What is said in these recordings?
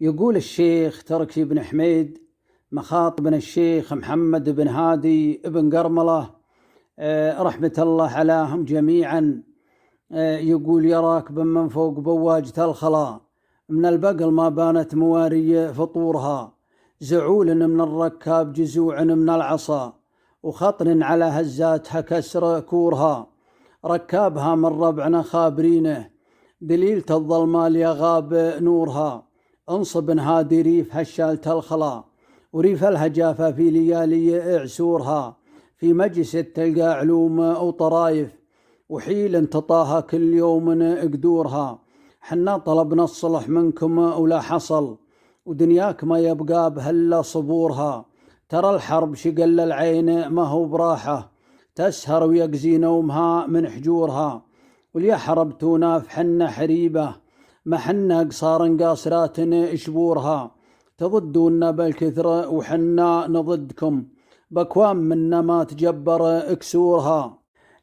يقول الشيخ تركي بن حميد مخاطب الشيخ محمد بن هادي بن قرملة رحمة الله عليهم جميعا. يقول يراكب من فوق بواجة الخلا، من البقل ما بانت مواري فطورها، زعول من الركاب جزوع من العصا، وخطن على هزاتها كسر كورها، ركابها من ربعنا خابرينه، دليلة الظلمال يغاب نورها، انصب هادي ريف هشالت الخلا، وريف الهجافة في ليالي اعسورها، في مجلس تلقى علوم وطرايف، وحيل تطاها كل يوم قدورها. حنا طلبنا الصلح منكم ولا حصل، ودنياك ما يبقى بهلا صبورها، ترى الحرب شقل العين ما هو براحة، تسهر ويقزي نومها من حجورها، واليا حربتونا في حنا حريبة، ما حنا قصار قاصرات شبورها، تضدونا بالكثرة وحنا نضدكم، بكوام منا ما تجبر اكسورها،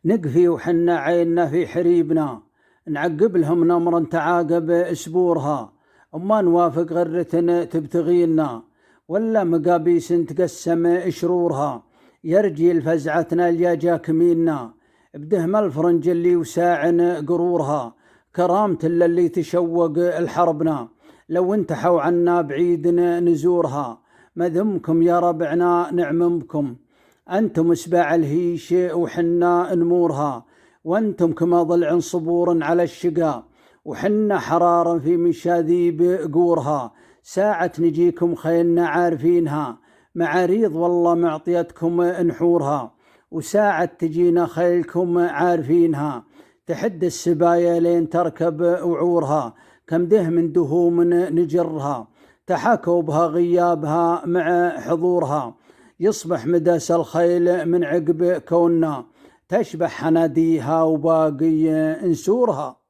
نقفي وحنا عيننا في حريبنا، نعقب لهم نمر تعاقب اسبورها، وما نوافق غرة تبتغينا، ولا مقابيس تقسم شرورها، يرجي الفزعتنا اللي جاك مينا، بدهم الفرنج اللي وساعن قرورها، كرامة اللي تشوق الحربنا، لو انتحوا عنا بعيد نزورها، مذمكم يا ربعنا نعممكم، أنتم اسباع الهيش وحنا نمورها، وأنتم كما ضلع صبور على الشقا، وحنا حرارا في مشاذيب قورها، ساعة نجيكم خيلنا عارفينها، معاريض والله معطيتكم نحورها، وساعة تجينا خيلكم عارفينها، تحد السبايا لين تركب وعورها، كم ده من دهوم نجرها، تحاكوا بها غيابها مع حضورها، يصبح مداس الخيل من عقب كوننا، تشبح حناديها وباقي انسورها.